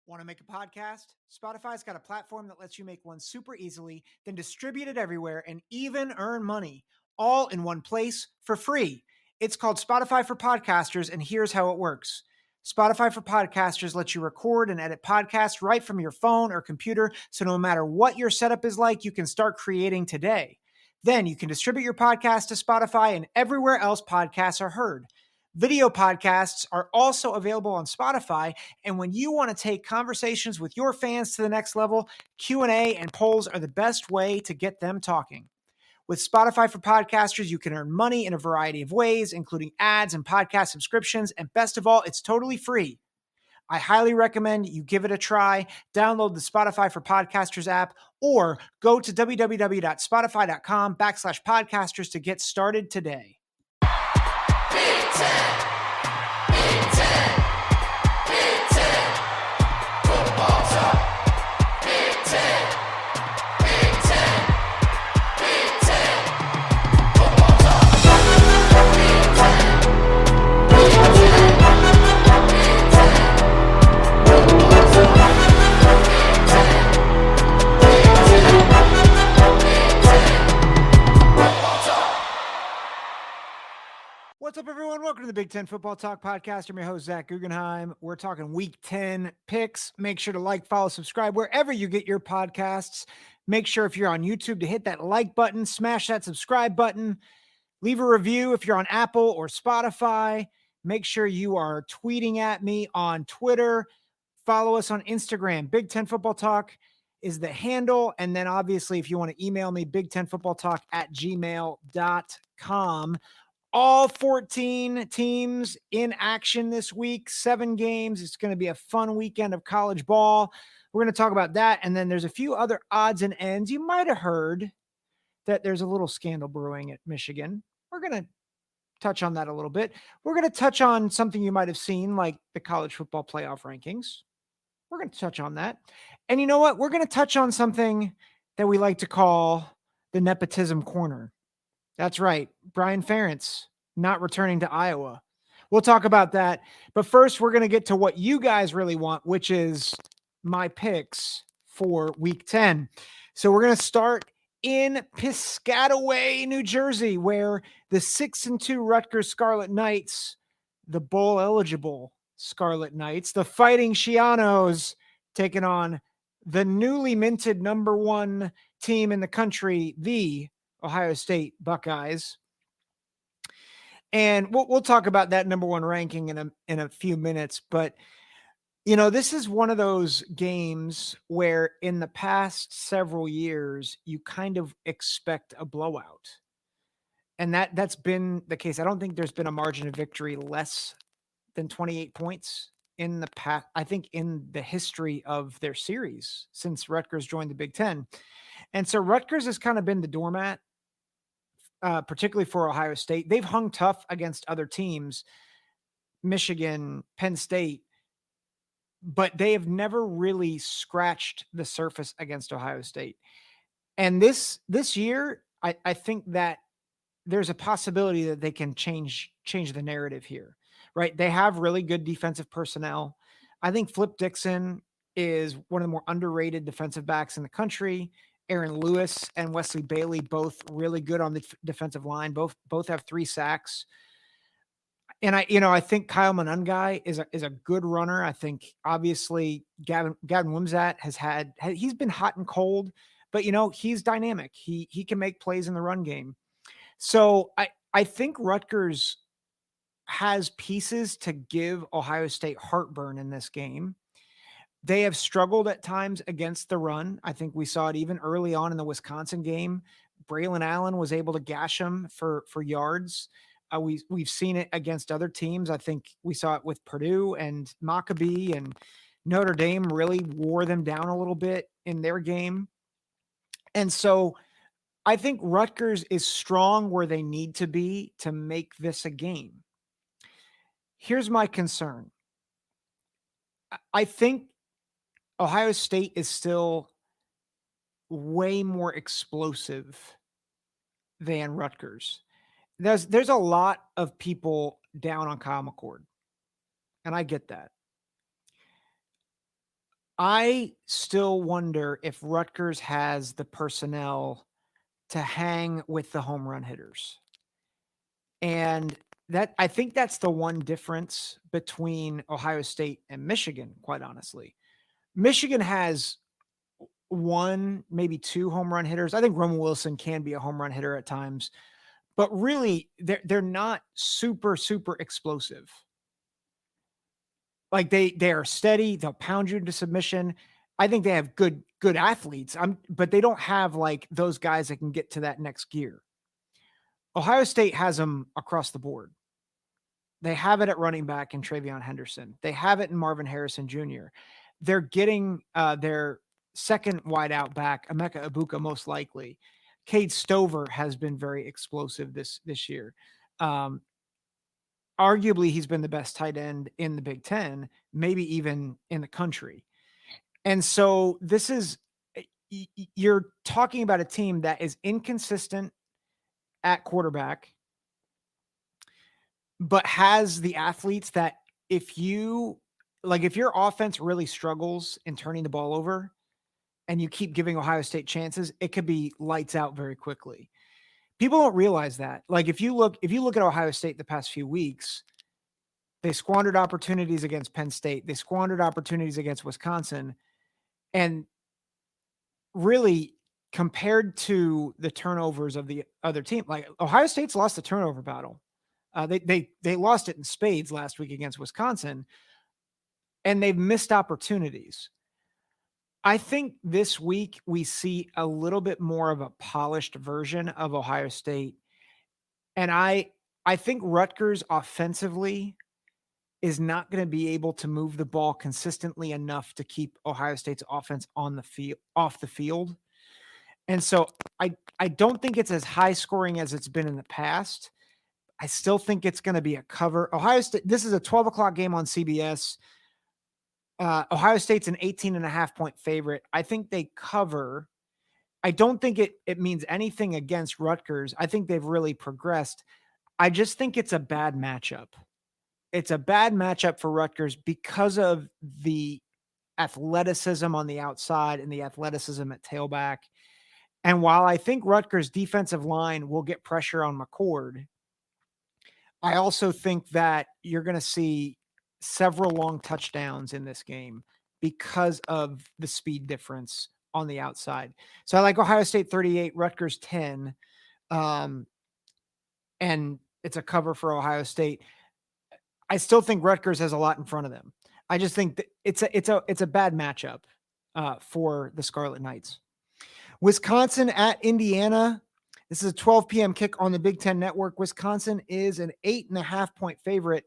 Want to make a podcast? Spotify's got a platform that lets you make one super easily, then distribute it everywhere and even earn money, all in one place for free. It's called Spotify for Podcasters, and here's how it works. Spotify for Podcasters lets you record and edit podcasts right from your phone or computer, so no matter what your setup is like, you can start creating today. Then you can distribute your podcast to Spotify and everywhere else podcasts are heard. Video podcasts are also available on Spotify, and when you want to take conversations with your fans to the next level, Q&A and polls are the best way to get them talking. With Spotify for Podcasters, you can earn money in a variety of ways, including ads and podcast subscriptions, and best of all, it's totally free. I highly recommend you give it a try. Download the Spotify for Podcasters app or go to www.spotify.com/podcasters to get started today. Big Ten, Big Ten, Big Ten, football talk. Big Ten, Big Ten, Big Ten, football talk. Big Ten, Big Ten, Big Ten, football talk. Big Ten, Big Ten, Big Ten, football talk. What's up, everyone? Welcome to the Big Ten Football Talk Podcast. I'm your host, Zach Guggenheim. We're talking Week 10 picks. Make sure to like, follow, subscribe wherever you get your podcasts. Make sure if you're on YouTube to hit that like button, smash that subscribe button, leave a review if you're on Apple or Spotify. Make sure you are tweeting at me on Twitter. Follow us on Instagram. Big Ten Football Talk is the handle. And then obviously, if you want to email me, big10footballtalk@gmail.com. All 14 teams in action this week, 7 games. It's going to be a fun weekend of college ball. We're going to talk about that. And then there's a few other odds and ends. You might have heard that there's a little scandal brewing at Michigan. We're going to touch on that a little bit. We're going to touch on something you might have seen, like the college football playoff rankings. We're going to touch on that. And you know what? We're going to touch on something that we like to call the nepotism corner. That's right. Brian Ferentz not returning to Iowa. We'll talk about that. But first, we're going to get to what you guys really want, which is my picks for Week 10. So we're going to start in Piscataway, New Jersey, where the 6-2 Rutgers Scarlet Knights, the bowl-eligible Scarlet Knights, the Fighting Shianos, taking on the newly minted number 1 team in the country, the Ohio State Buckeyes. And we'll talk about that number 1 ranking in a few minutes. But, you know, this is one of those games where in the past several years, you kind of expect a blowout. And that's been the case. I don't think there's been a margin of victory less than 28 points in the past, I think, in the history of their series since Rutgers joined the Big Ten. And so Rutgers has kind of been the doormat, particularly for Ohio State. They've hung tough against other teams, Michigan, Penn State, but they have never really scratched the surface against Ohio State. And this year, I think that there's a possibility that they can change the narrative here, right? They have really good defensive personnel. I think Flip Dixon is one of the more underrated defensive backs in the country. Aaron Lewis and Wesley Bailey, both really good on the defensive line. Both have 3 sacks. And I think Kyle Monungai is a good runner. I think obviously Gavin Wimsatt he's been hot and cold, but he's dynamic. He can make plays in the run game. So I think Rutgers has pieces to give Ohio State heartburn in this game. They have struggled at times against the run. I think we saw it even early on in the Wisconsin game. Braylon Allen was able to gash them for yards. We've seen it against other teams. I think we saw it with Purdue and Maccabee, and Notre Dame really wore them down a little bit in their game. And so I think Rutgers is strong where they need to be to make this a game. Here's my concern. I think Ohio State is still way more explosive than Rutgers. There's a lot of people down on Kyle McCord, and I get that. I still wonder if Rutgers has the personnel to hang with the home run hitters. And that I think that's the one difference between Ohio State and Michigan, quite honestly. Michigan has one, maybe two home run hitters. I think Roman Wilson can be a home run hitter at times, but really they're not super explosive. Like they are steady, they'll pound you into submission. I think they have good athletes. But they don't have like those guys that can get to that next gear. Ohio State has them across the board. They have it at running back in Travion Henderson. They have it in Marvin Harrison Jr. They're getting their second wideout back, Emeka Ibuka, most likely. Cade Stover has been very explosive this year. Arguably, he's been the best tight end in the Big Ten, maybe even in the country. And so this is you're talking about a team that is inconsistent at quarterback, but has the athletes that if your offense really struggles in turning the ball over and you keep giving Ohio State chances, it could be lights out very quickly. People don't realize that. Like if you look at Ohio State the past few weeks, they squandered opportunities against Penn State. They squandered opportunities against Wisconsin. And really, compared to the turnovers of the other team, like Ohio State's lost the turnover battle. They lost it in spades last week against Wisconsin, and they've missed opportunities. I think this week we see a little bit more of a polished version of Ohio State. And I think Rutgers offensively is not going to be able to move the ball consistently enough to keep Ohio State's offense on the field, off the field. And so I don't think it's as high scoring as it's been in the past. I still think it's going to be a cover. Ohio State, this is a 12 o'clock game on CBS. Ohio State's an 18.5-point favorite. I think they cover. I don't think it means anything against Rutgers. I think they've really progressed. I just think it's a bad matchup. It's a bad matchup for Rutgers because of the athleticism on the outside and the athleticism at tailback. And while I think Rutgers' defensive line will get pressure on McCord, I also think that you're going to see several long touchdowns in this game because of the speed difference on the outside. So I like Ohio State 38, Rutgers 10. And it's a cover for Ohio State. I still think Rutgers has a lot in front of them. I just think that it's a bad matchup for the Scarlet Knights. Wisconsin at Indiana. This is a 12 p.m. kick on the Big Ten Network. Wisconsin is an 8.5-point favorite.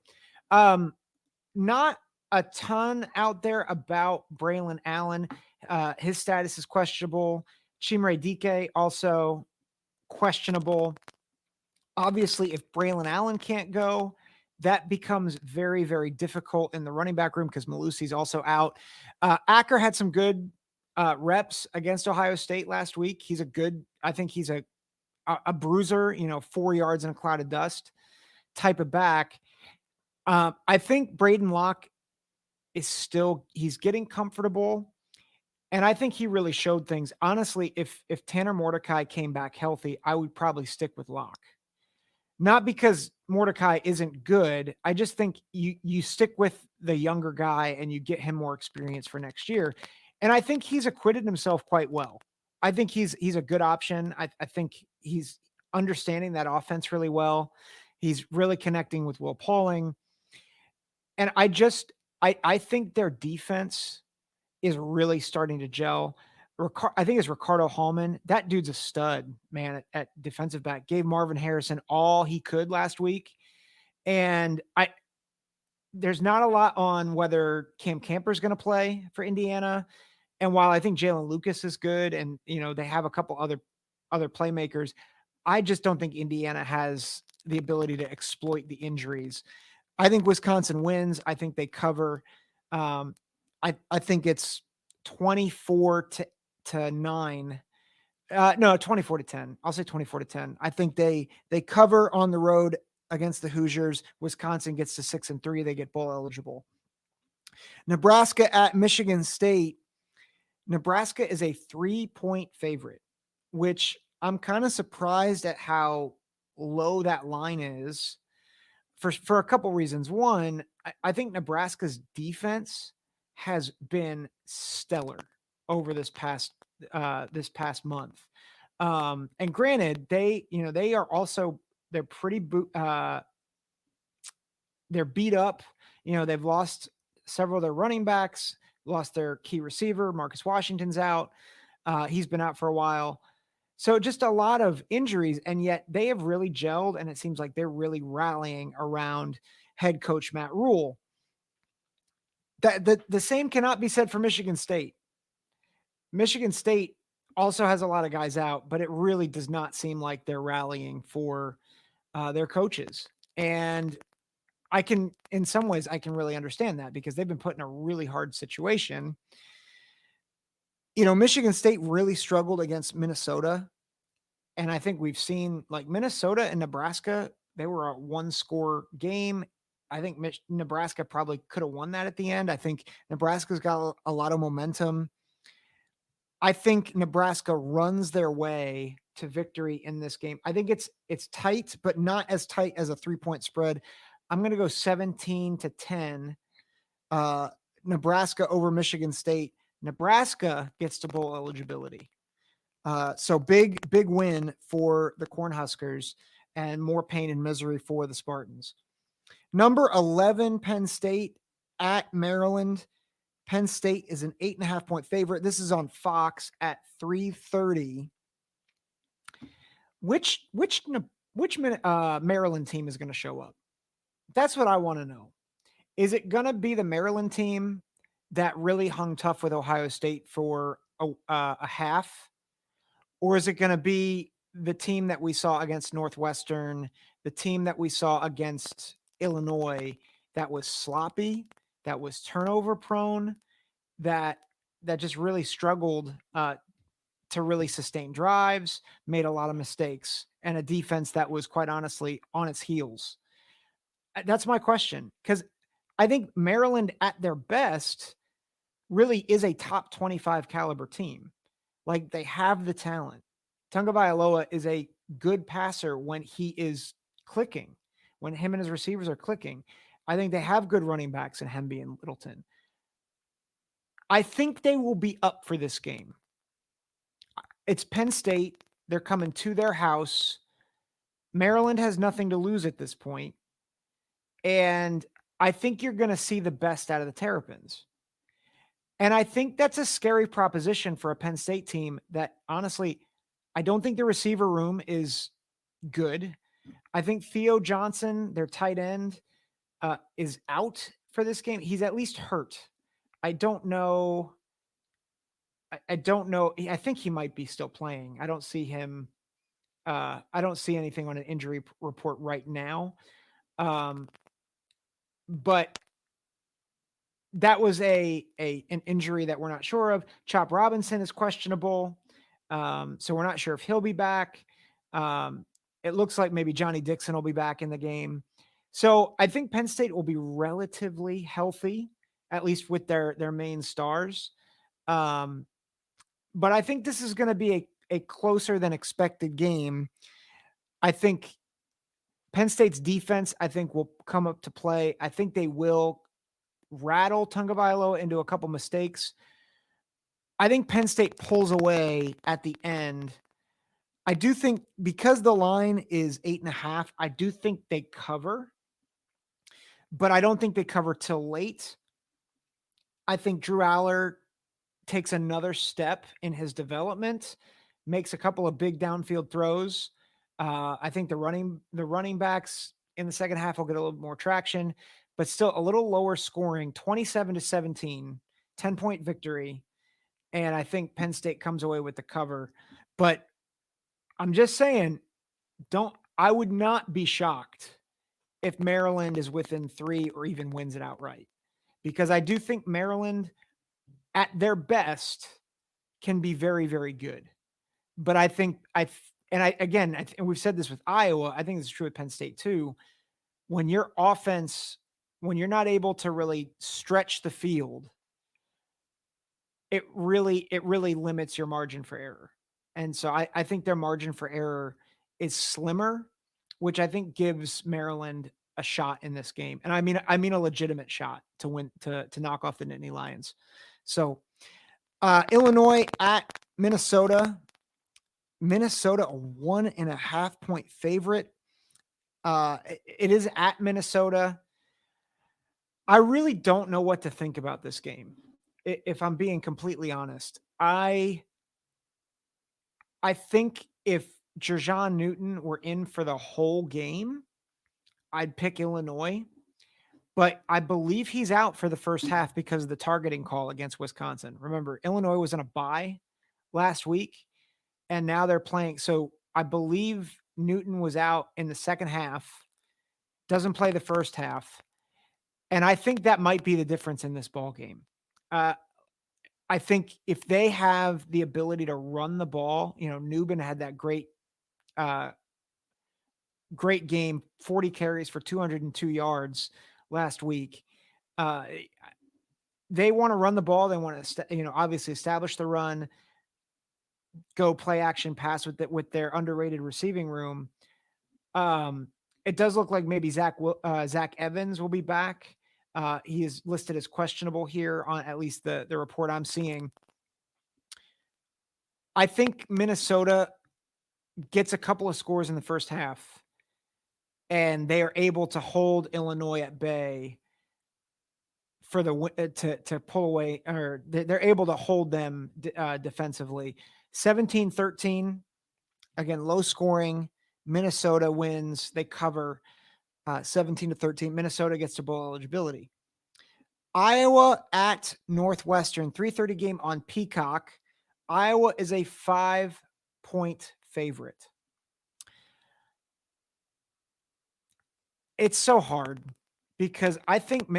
Not a ton out there about Braylon Allen. His status is questionable. Chimere Dike also questionable. Obviously, if Braylon Allen can't go, that becomes very, very difficult in the running back room because Malusi's also out. Acker had some good reps against Ohio State last week. I think he's a bruiser, 4 yards in a cloud of dust type of back. I think Braden Locke he's getting comfortable. And I think he really showed things. Honestly, if Tanner Mordecai came back healthy, I would probably stick with Locke. Not because Mordecai isn't good. I just think you stick with the younger guy and you get him more experience for next year. And I think he's acquitted himself quite well. I think he's a good option. I think he's understanding that offense really well. He's really connecting with Will Pauling. And I think their defense is really starting to gel. I think it's Ricardo Hallman. That dude's a stud, man, at defensive back. Gave Marvin Harrison all he could last week. And there's not a lot on whether Cam Camper's going to play for Indiana. And while I think Jalen Lucas is good and, they have a couple other playmakers, I just don't think Indiana has the ability to exploit the injuries. I think Wisconsin wins. I think they cover. I think it's 24-9. No, 24-10. I'll say 24-10. I think they cover on the road against the Hoosiers. Wisconsin gets to 6-3. They get bowl eligible. Nebraska at Michigan State. Nebraska is a 3-point favorite, which I'm kind of surprised at how low that line is for a couple reasons. One, I think Nebraska's defense has been stellar over this past month. And granted, they are also they're pretty they're beat up. They've lost several of their running backs, lost their key receiver. Marcus Washington's out. He's been out for a while. So just a lot of injuries, and yet they have really gelled, and it seems like they're really rallying around head coach Matt Rule. The same cannot be said for Michigan State. Michigan State also has a lot of guys out, but it really does not seem like they're rallying for their coaches. And in some ways, I can really understand that because they've been put in a really hard situation. Michigan State really struggled against Minnesota. And I think we've seen like Minnesota and Nebraska, they were a 1-score game. I think Nebraska probably could have won that at the end. I think Nebraska's got a lot of momentum. I think Nebraska runs their way to victory in this game. I think it's tight, but not as tight as a 3-point spread. I'm going to go 17-10. Nebraska over Michigan State. Nebraska gets to bowl eligibility. So big win for the Cornhuskers and more pain and misery for the Spartans. Number 11, Penn State at Maryland. Penn State is an 8.5-point favorite. This is on Fox at 3:30. Which Maryland team is going to show up? That's what I want to know. Is it going to be the Maryland team that really hung tough with Ohio State for a half? Or is it going to be the team that we saw against Northwestern, the team that we saw against Illinois that was sloppy, that was turnover prone, that just really struggled to really sustain drives, made a lot of mistakes, and a defense that was quite honestly on its heels? That's my question, because I think Maryland at their best really is a top 25 caliber team. Like, they have the talent. Tagovailoa is a good passer when he is clicking, when him and his receivers are clicking. I think they have good running backs in Hemby and Littleton. I think they will be up for this game. It's Penn State. They're coming to their house. Maryland has nothing to lose at this point. And I think you're going to see the best out of the Terrapins. And I think that's a scary proposition for a Penn State team that, honestly, I don't think the receiver room is good. I think Theo Johnson, their tight end, is out for this game. He's at least hurt. I don't know. I don't know. I think he might be still playing. I don't see him. I don't see anything on an injury report right now. But that was an injury that we're not sure of. Chop Robinson is questionable. So we're not sure if he'll be back. It looks like maybe Johnny Dixon will be back in the game. So I think Penn State will be relatively healthy, at least with their main stars. But I think this is going to be a closer than expected game. I think Penn State's defense, will come up to play. I think they will rattle Tagovailoa into a couple mistakes. I think Penn State pulls away at the end. I do think, because the line is 8.5, I do think they cover, but I don't think they cover till late. I think Drew Aller takes another step in his development, makes a couple of big downfield throws. I think the running backs in the second half will get a little more traction, but still a little lower scoring, 27-17, 10-point victory. And I think Penn State comes away with the cover. But I'm just saying, I would not be shocked if Maryland is within 3 or even wins it outright, because I do think Maryland at their best can be very, very good. But I think and we've said this with Iowa, I think it's true with Penn State too. When your offense, when you're not able to really stretch the field, it really limits your margin for error. And so I think their margin for error is slimmer, which I think gives Maryland a shot in this game. And I mean a legitimate shot to win, to knock off the Nittany Lions. So Illinois at Minnesota. Minnesota, a 1.5 point favorite. It is at Minnesota. I really don't know what to think about this game. If I'm being completely honest, I think if Jerjon Newton were in for the whole game, I'd pick Illinois. But I believe he's out for the first half because of the targeting call against Wisconsin. Remember, Illinois was in a bye last week, and now they're playing. So I believe Newton was out in the second half, doesn't play the first half. And I think that might be the difference in this ball game. I think if they have the ability to run the ball, Newbin had that great game, 40 carries for 202 yards last week. They want to run the ball. They want to, obviously establish the run, go play action pass with their underrated receiving room. It does look like maybe Zach Evans will be back. He is listed as questionable here on at least the report I'm seeing. I think Minnesota gets a couple of scores in the first half, and they are able to hold Illinois at bay for to pull away, or they're able to hold them defensively. 17-13, again, low scoring. Minnesota wins. They cover 17-13. Minnesota gets to bowl eligibility. Iowa at Northwestern, 3:30 game on Peacock. Iowa is a 5-point favorite. It's so hard because I think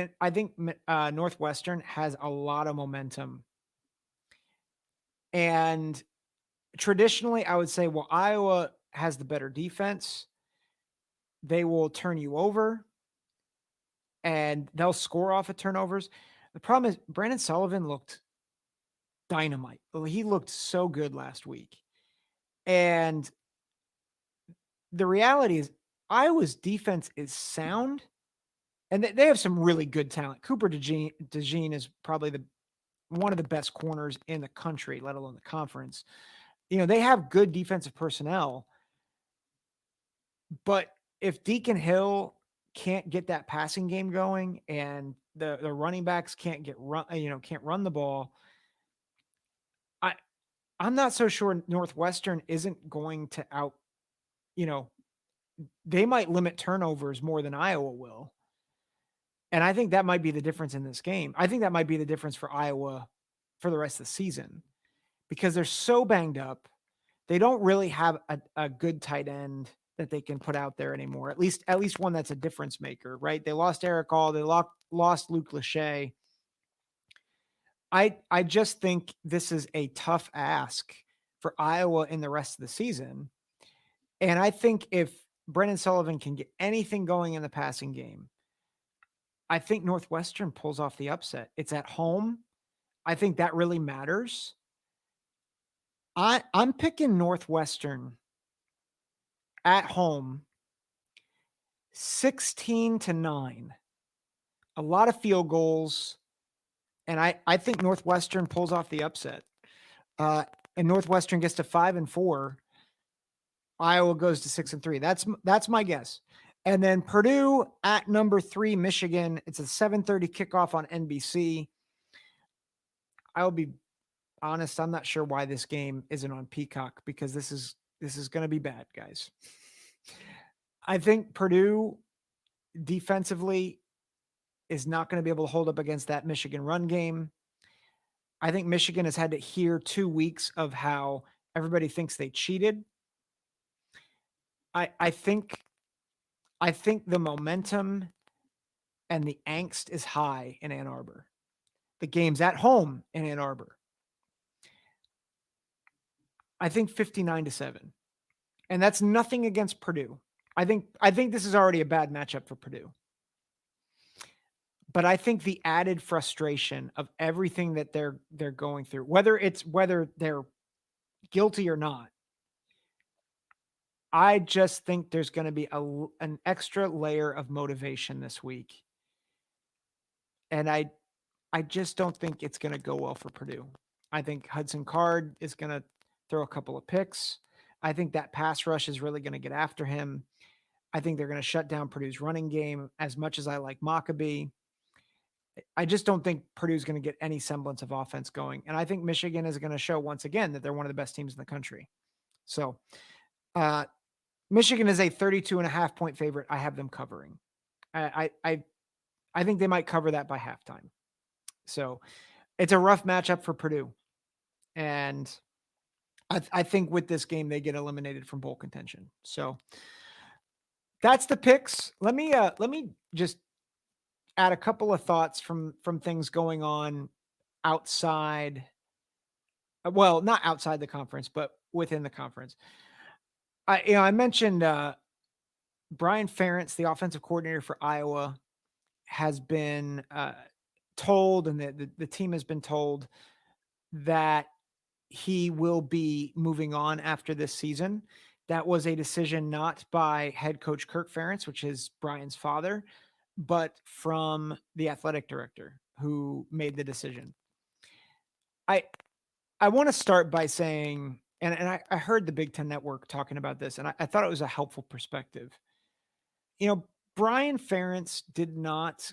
Northwestern has a lot of momentum. And traditionally, I would say, well, Iowa has the better defense. They will turn you over, and they'll score off of turnovers. The problem is Brandon Sullivan looked dynamite. He looked so good last week. And the reality is Iowa's defense is sound, and they have some really good talent. Cooper DeJean is probably one of the best corners in the country, let alone the conference. They have good defensive personnel, but if Deacon Hill can't get that passing game going and the running backs can't run the ball, I'm not so sure Northwestern isn't going to they might limit turnovers more than Iowa will. And I think that might be the difference in this game. I think that might be the difference for Iowa for the rest of the season because they're so banged up. They don't really have a good tight end that they can put out there anymore. At least one that's a difference maker, right? They lost Eric All. They lost Luke Lachey. I just think this is a tough ask for Iowa in the rest of the season. And I think if Brendan Sullivan can get anything going in the passing game, I think Northwestern pulls off the upset. It's at home. I think that really matters. I'm picking Northwestern at home 16-9. A lot of field goals. And I think Northwestern pulls off the upset. And Northwestern gets to 5-4. Iowa goes to 6-3. That's my guess. And then Purdue at number 3, Michigan. It's a 7:30 kickoff on NBC. I will be honest, I'm not sure why this game isn't on Peacock because this is going to be bad, guys. I think Purdue defensively is not going to be able to hold up against that Michigan run game. I think Michigan has had to hear 2 weeks of how everybody thinks they cheated. I think the momentum and the angst is high in Ann Arbor. The game's at home in Ann Arbor. I think 59-7. And that's nothing against Purdue. I think this is already a bad matchup for Purdue. But I think the added frustration of everything that they're going through, whether they're guilty or not, I just think there's going to be an extra layer of motivation this week. And I just don't think it's going to go well for Purdue. I think Hudson Card is going to throw a couple of picks. I think that pass rush is really going to get after him. I think they're going to shut down Purdue's running game. As much as I like Maccabee, I just don't think Purdue's going to get any semblance of offense going. And I think Michigan is going to show once again that they're one of the best teams in the country. So Michigan is a 32.5 point favorite. I have them covering. I think they might cover that by halftime. So it's a rough matchup for Purdue. And I think with this game, they get eliminated from bowl contention. So that's the picks. Let me just add a couple of thoughts from things going on outside. Well, not outside the conference, but within the conference. I mentioned Brian Ferentz, the offensive coordinator for Iowa, has been told, and the team has been told that he will be moving on after this season. That was a decision not by head coach Kirk Ferentz, which is Brian's father, but from the athletic director who made the decision. I want to start by saying, and I heard the Big Ten Network talking about this, and I thought it was a helpful perspective. Brian Ferentz did not,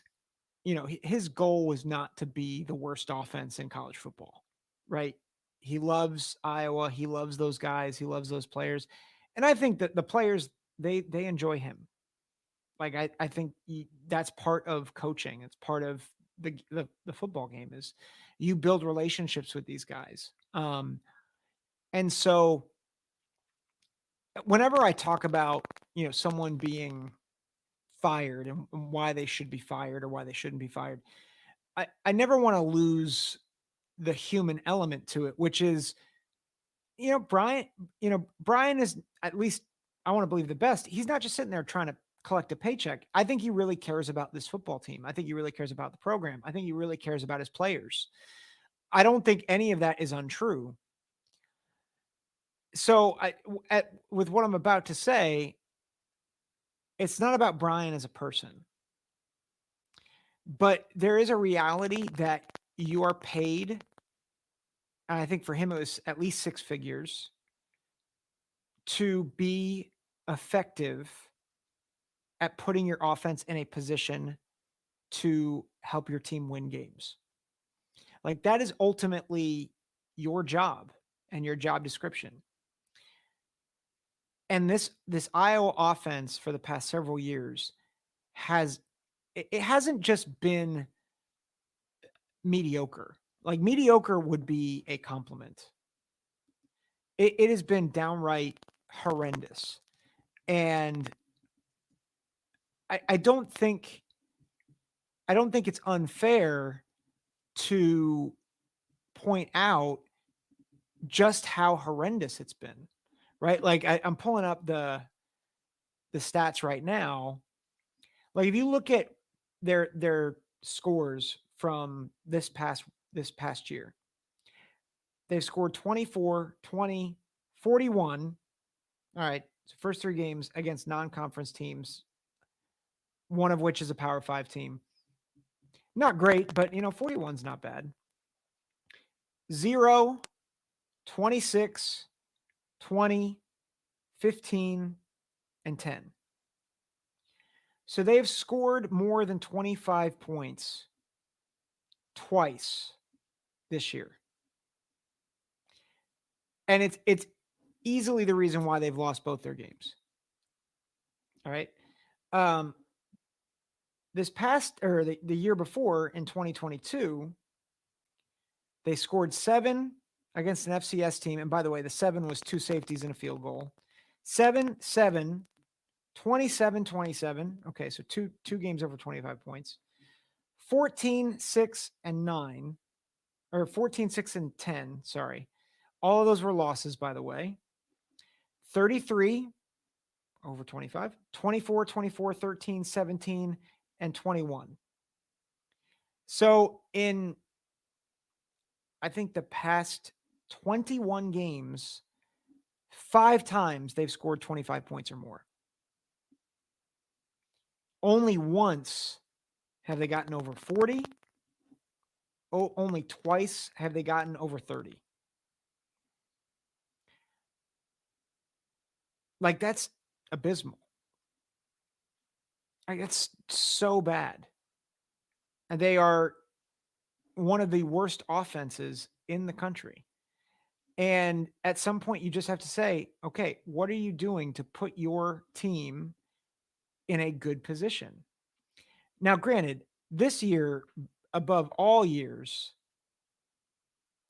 his goal was not to be the worst offense in college football, right? He loves Iowa. He loves those guys. He loves those players. And I think that the players, they enjoy him. Like, I think that's part of coaching. It's part of the football game is you build relationships with these guys. And so whenever I talk about, someone being fired and why they should be fired or why they shouldn't be fired, I never want to lose the human element to it, which is, Brian is, at least I want to believe, the best. He's not just sitting there trying to collect a paycheck. I think he really cares about this football team. I think he really cares about the program. I think he really cares about his players. I don't think any of that is untrue. So with what I'm about to say, it's not about Brian as a person, but there is a reality that you are paid. And I think for him, it was at least six figures to be effective at putting your offense in a position to help your team win games. Like, that is ultimately your job and your job description. And this Iowa offense for the past several years it hasn't just been mediocre. Like, mediocre would be a compliment. It has been downright horrendous. And I don't think it's unfair to point out just how horrendous it's been, right? Like, I'm pulling up the stats right now. Like, if you look at their scores from this past year, they've scored 24, 20, 41. All right. So first three games against non-conference teams, one of which is a Power 5 team. Not great, but 41's not bad. 0, 26, 20, 15, and 10. So they've scored more than 25 points twice this year. And it's easily the reason why they've lost both their games. All right. This past, or the year before, in 2022, they scored 7 against an FCS team. And by the way, the 7 was 2 safeties and a field goal. 7, 27, 27. Okay, so two games over 25 points. 14, 6, and 9. Or 14, 6, and 10, sorry. All of those were losses, by the way. 33 over 25. 24, 24, 13, 17, and 21. So in, I think, the past 21 games, 5 times they've scored 25 points or more. Only once have they gotten over 40. Only twice have they gotten over 30. Like, that's abysmal. Like, it's so bad. And they are one of the worst offenses in the country. And at some point, you just have to say, okay, what are you doing to put your team in a good position? Now, granted, this year, above all years,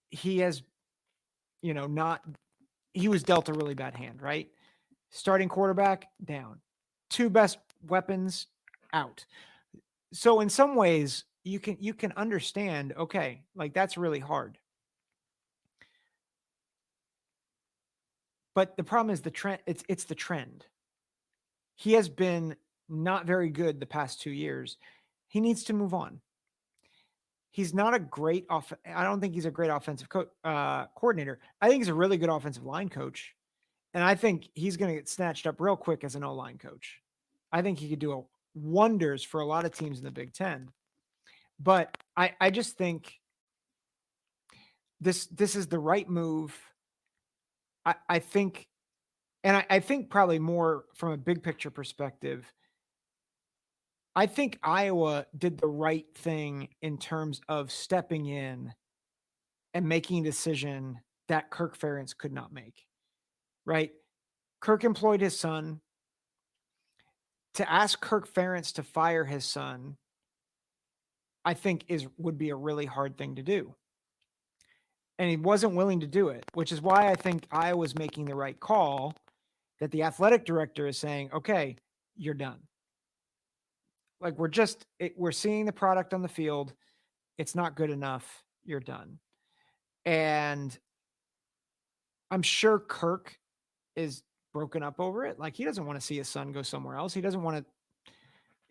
he has, not, he was dealt a really bad hand, right? Starting quarterback down, 2 best weapons out. So in some ways, you can understand, okay, like, that's really hard. But the problem is the trend. It's the trend. He has been not very good the past 2 years. He needs to move on. He's not a great I don't think he's a great offensive coordinator. I think he's a really good offensive line coach, and I think he's going to get snatched up real quick as an O-line coach. I think he could do wonders for a lot of teams in the Big Ten. But I just think this is the right move. I think, and I think probably more from a big picture perspective, I think Iowa did the right thing in terms of stepping in and making a decision that Kirk Ferentz could not make, right? Kirk employed his son. To ask Kirk Ferentz to fire his son, I think would be a really hard thing to do. And he wasn't willing to do it, which is why I think Iowa's making the right call, that the athletic director is saying, okay, you're done. Like, we're seeing the product on the field. It's not good enough. You're done. And I'm sure Kirk is broken up over it. Like, he doesn't want to see his son go somewhere else. He doesn't want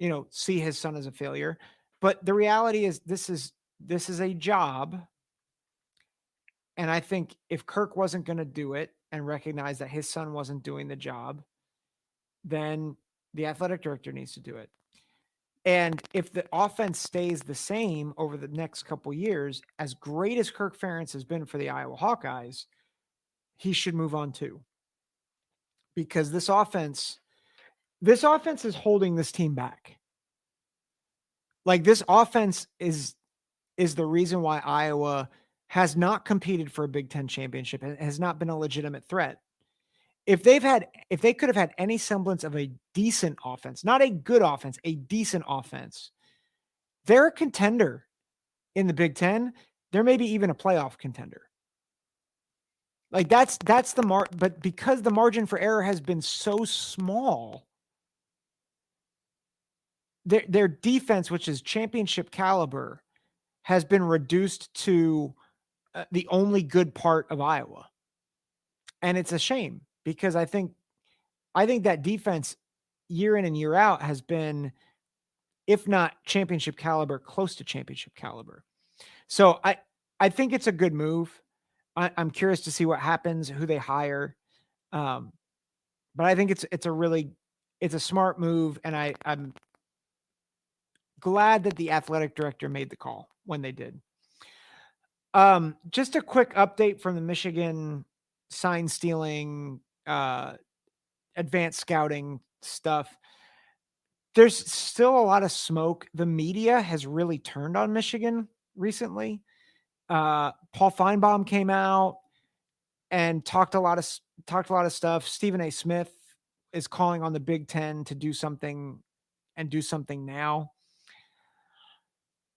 to, see his son as a failure. But the reality is this is a job. And I think if Kirk wasn't going to do it and recognize that his son wasn't doing the job, then the athletic director needs to do it. And if the offense stays the same over the next couple years, as great as Kirk Ferentz has been for the Iowa Hawkeyes, he should move on too. Because this offense is holding this team back. Like, this offense is the reason why Iowa has not competed for a Big Ten championship and has not been a legitimate threat. If they could have had any semblance of a decent offense, not a good offense, a decent offense, they're a contender in the Big Ten. They're maybe even a playoff contender. Like, that's the but because the margin for error has been so small, their defense, which is championship caliber, has been reduced to the only good part of Iowa. And it's a shame, because I think that defense year in and year out has been, if not championship caliber, close to championship caliber. So I think it's a good move. I'm curious to see what happens, who they hire. But I think it's a smart move. And I'm glad that the athletic director made the call when they did. Just a quick update from the Michigan sign stealing, advanced scouting stuff. There's still a lot of smoke. The media has really turned on Michigan recently. Paul Feinbaum came out and talked a lot of stuff. Stephen A. Smith is calling on the Big Ten to do something, and do something now.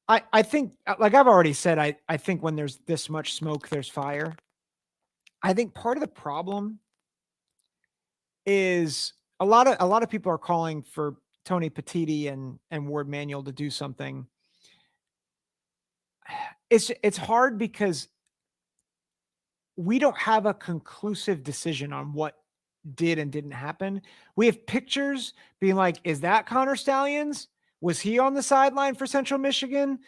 I think, like I've already said, I think when there's this much smoke, there's fire. I think part of the problem is a lot of people are calling for Tony Petitti and Ward Manuel to do something. It's hard because we don't have a conclusive decision on what did and didn't happen. We have pictures being like, is that Connor Stalions? Was he on the sideline for Central Michigan?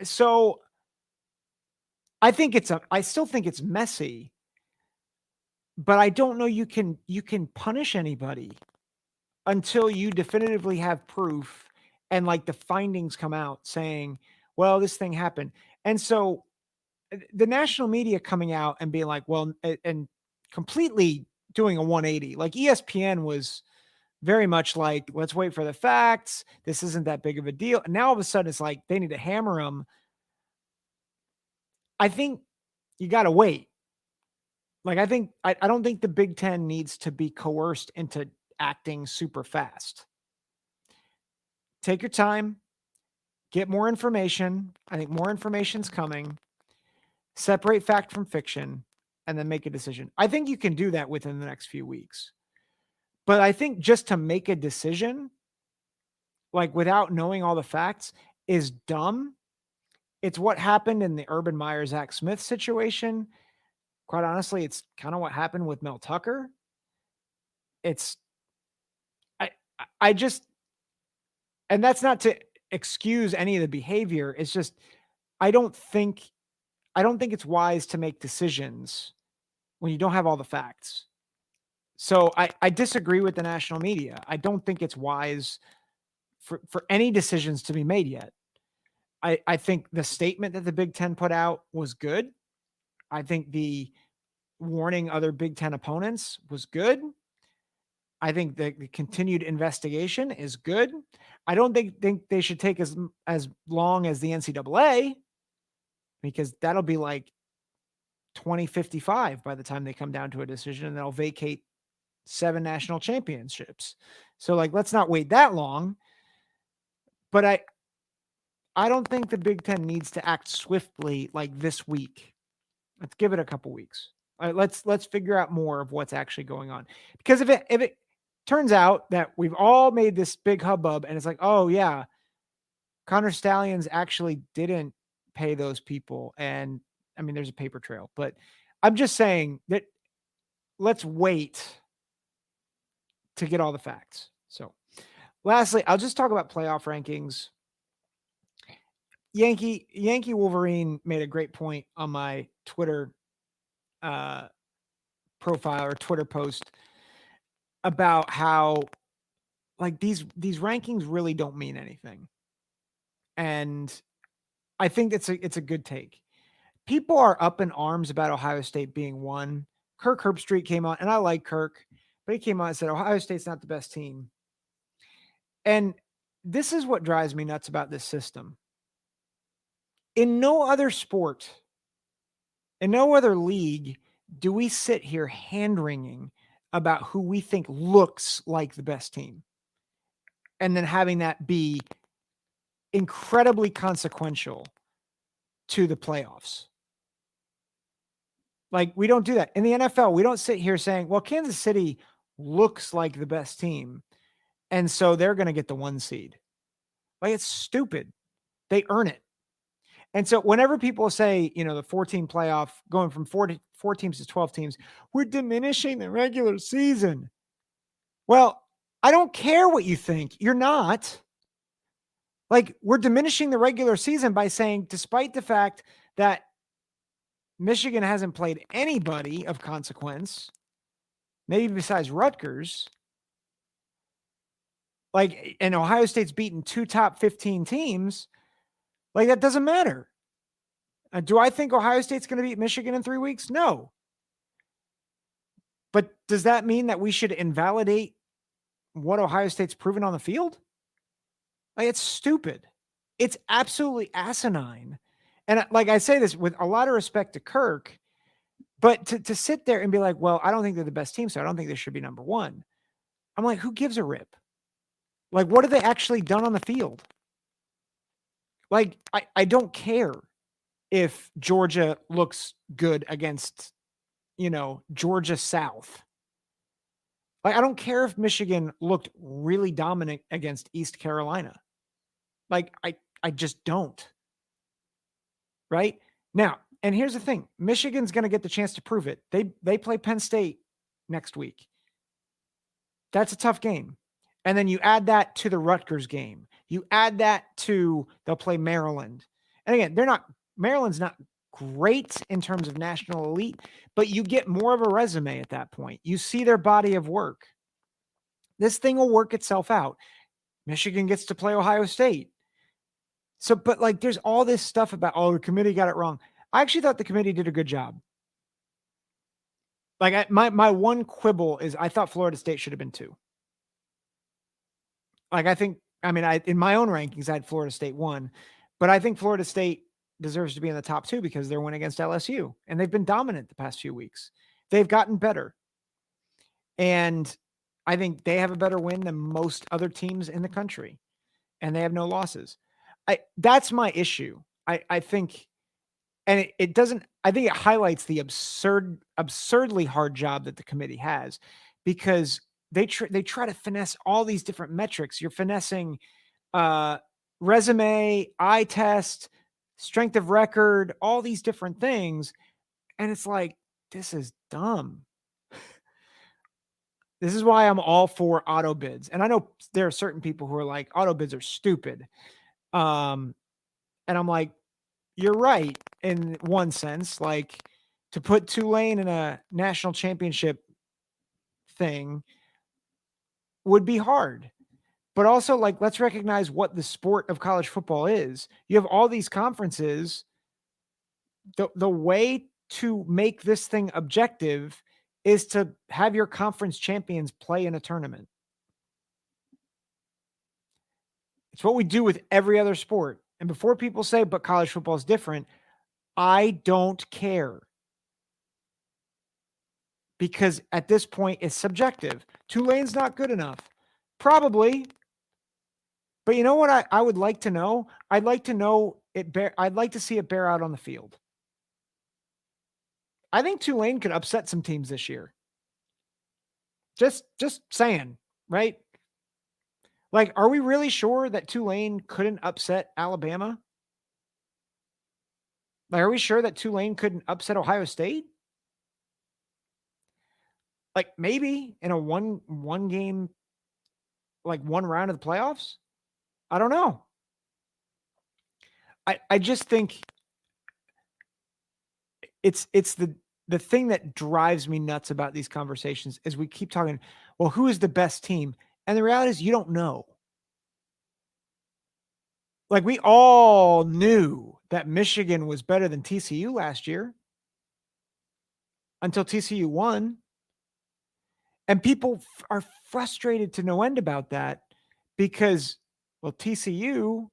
So I still think it's messy, but I don't know you can punish anybody until you definitively have proof and like the findings come out saying, well, this thing happened. And so the national media coming out and being like, well, and completely doing a 180, like ESPN was very much like, let's wait for the facts. This isn't that big of a deal. And now all of a sudden it's like they need to hammer them. I think you got to wait. Like, I don't think the Big Ten needs to be coerced into acting super fast. Take your time, get more information. I think more information's coming. Separate fact from fiction, and then make a decision. I think you can do that within the next few weeks. But I think just to make a decision, like without knowing all the facts, is dumb. It's what happened in the Urban Meyer Zach Smith situation. Quite honestly, it's kind of what happened with Mel Tucker. It's I just, and that's not to excuse any of the behavior. It's just I don't think it's wise to make decisions when you don't have all the facts. So I disagree with the national media. I don't think it's wise for any decisions to be made yet. I think the statement that the Big Ten put out was good. I think the warning other Big Ten opponents was good. I think the continued investigation is good. I don't think they should take as long as the NCAA, because that'll be like 2055 by the time they come down to a decision, and they'll vacate 7 national championships. So like, let's not wait that long. But I don't think the Big Ten needs to act swiftly like this week. Let's give it a couple weeks. All right, let's figure out more of what's actually going on. Because if it turns out that we've all made this big hubbub and it's like, oh yeah, Connor Stallions actually didn't pay those people, and I mean, there's a paper trail, but I'm just saying that let's wait to get all the facts. So lastly, I'll just talk about playoff rankings. Yankee Wolverine made a great point on my Twitter profile or Twitter post about how like these rankings really don't mean anything. And I think it's a good take. People are up in arms about Ohio State being one. Kirk Herbstreit came on, and I like Kirk, but he came on and said Ohio State's not the best team. And this is what drives me nuts about this system. In no other sport, in no other league, do we sit here hand-wringing about who we think looks like the best team, and then having that be incredibly consequential to the playoffs. Like, we don't do that. In the NFL, we don't sit here saying, well, Kansas City looks like the best team, and so they're going to get the 1 seed. Like, it's stupid. They earn it. And so whenever people say, the 14 playoff, going from 4 teams to 12 teams, we're diminishing the regular season. Well, I don't care what you think. You're not. Like, we're diminishing the regular season by saying, despite the fact that Michigan hasn't played anybody of consequence, maybe besides Rutgers, like, and Ohio State's beaten 2 top 15 teams, like, that doesn't matter. Do I think Ohio State's going to beat Michigan in 3 weeks? No. But does that mean that we should invalidate what Ohio State's proven on the field? Like, it's stupid. It's absolutely asinine. And like, I say this with a lot of respect to Kirk, but to sit there and be like, well, I don't think they're the best team, so I don't think they should be number 1. I'm like, who gives a rip? Like, what have they actually done on the field? Like, I don't care if Georgia looks good against, Georgia South. Like, I don't care if Michigan looked really dominant against East Carolina. Like, I just don't. Right? Now, and here's the thing. Michigan's going to get the chance to prove it. They play Penn State next week. That's a tough game. And then you add that to the Rutgers game. You add that to they'll play Maryland. And again, Maryland's not great in terms of national elite, but you get more of a resume at that point. You see their body of work. This thing will work itself out. Michigan gets to play Ohio State. So, but like there's all this stuff about, oh, the committee got it wrong. I actually thought the committee did a good job. Like my one quibble is I thought Florida State should have been 2. Like I in my own rankings, I had Florida State 1, but I think Florida State deserves to be in the top 2 because they're win against LSU and they've been dominant the past few weeks. They've gotten better. And I think they have a better win than most other teams in the country and they have no losses. That's my issue. I think, and it doesn't, I think it highlights the absurdly hard job that the committee has because they try to finesse all these different metrics. You're finessing resume, eye test, strength of record, all these different things. And it's like, this is dumb. This is why I'm all for auto bids. And I know there are certain people who are like, auto bids are stupid. And I'm like, you're right in one sense, like to put Tulane in a national championship thing would be hard. But also, like, let's recognize what the sport of college football is. You have all these conferences. The way to make this thing objective is to have your conference champions play in a tournament. It's what we do with every other sport. And before people say, but college football is different, I don't care. Because at this point, it's subjective. Tulane's not good enough. Probably. But you know what I would like to know? I'd like to know I'd like to see it bear out on the field. I think Tulane could upset some teams this year. Just saying, right? Like, are we really sure that Tulane couldn't upset Alabama? Like, are we sure that Tulane couldn't upset Ohio State? Like, maybe in a one game, like one round of the playoffs? I don't know. I just think it's the thing that drives me nuts about these conversations is we keep talking, well, who is the best team? And the reality is you don't know. Like we all knew that Michigan was better than TCU last year until TCU won. And people are frustrated to no end about that because, well, TCU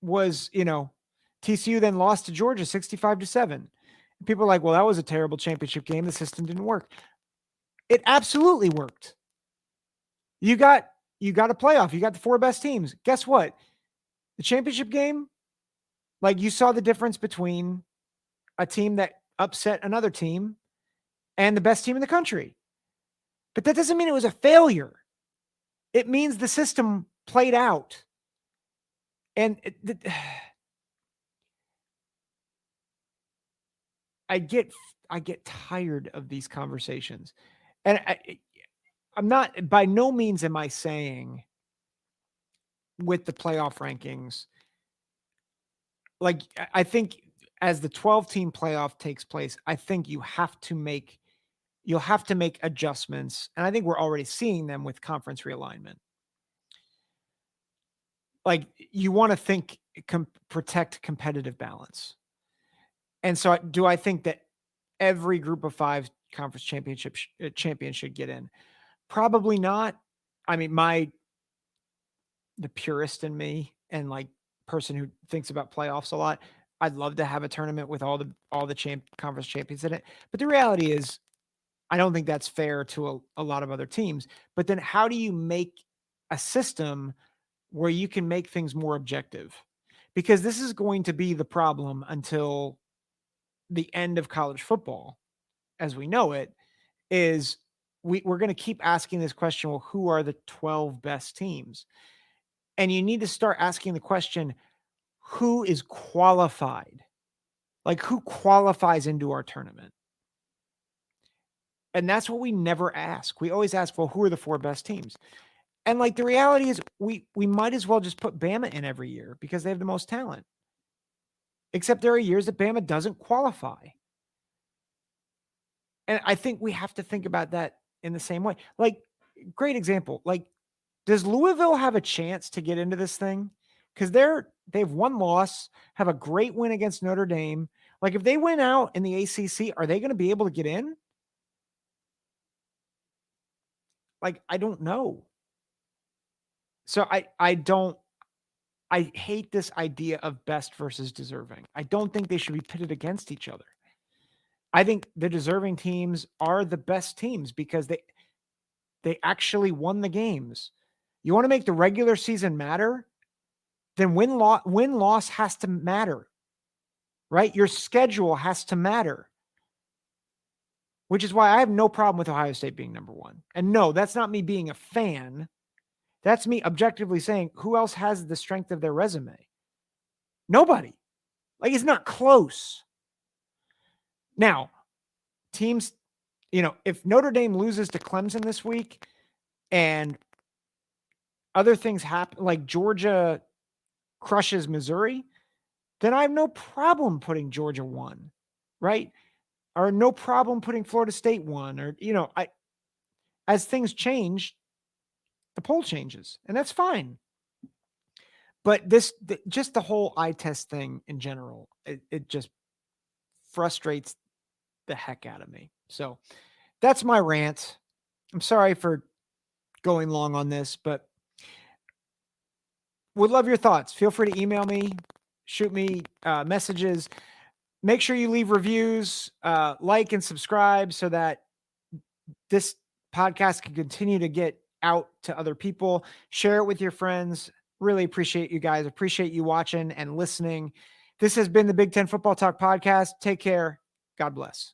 was, TCU then lost to Georgia 65-7. People are like, well, that was a terrible championship game. The system didn't work. It absolutely worked. You got a playoff. You got the 4 best teams. Guess what? The championship game, like you saw the difference between a team that upset another team and the best team in the country. But that doesn't mean it was a failure. It means the system played out. And I get tired of these conversations. And I'm not, by no means am I saying with the playoff rankings, like I think as the 12-team playoff takes place, I think you'll have to make adjustments. And I think we're already seeing them with conference realignment. Like you want to think, protect competitive balance. And so do I think that every group of 5 conference champions should get in? Probably not. I mean, the purist in me and like person who thinks about playoffs a lot, I'd love to have a tournament with all the conference champions in it. But the reality is, I don't think that's fair to a lot of other teams. But then how do you make a system where you can make things more objective? Because this is going to be the problem until the end of college football, as we know it, is we're going to keep asking this question, well, who are the 12 best teams? And you need to start asking the question, who is qualified? Like who qualifies into our tournament? And that's what we never ask. We always ask, well, who are the 4 best teams? And like the reality is we might as well just put Bama in every year because they have the most talent. Except there are years that Bama doesn't qualify. And I think we have to think about that in the same way. Like, great example. Like, does Louisville have a chance to get into this thing? Because they've one loss, have a great win against Notre Dame. Like, if they win out in the ACC, are they going to be able to get in? Like, I don't know. So I hate this idea of best versus deserving. I don't think they should be pitted against each other. I think the deserving teams are the best teams because they actually won the games. You want to make the regular season matter? Then win-loss has to matter, right? Your schedule has to matter, which is why I have no problem with Ohio State being number one. And no, that's not me being a fan. That's me objectively saying, who else has the strength of their resume? Nobody. Like, it's not close. Now, teams, if Notre Dame loses to Clemson this week and other things happen, like Georgia crushes Missouri, then I have no problem putting Georgia 1, right? Or no problem putting Florida State 1, or, as things change, the poll changes, and that's fine. But just the whole eye test thing in general, it just frustrates the heck out of me. So that's my rant. I'm sorry for going long on this, but would love your thoughts. Feel free to email me, shoot me messages. Make sure you leave reviews, like and subscribe so that this podcast can continue to get out to other people. Share it with your friends. Really appreciate you guys. Appreciate you watching and listening. This has been the Big Ten Football Talk Podcast. Take care. God bless.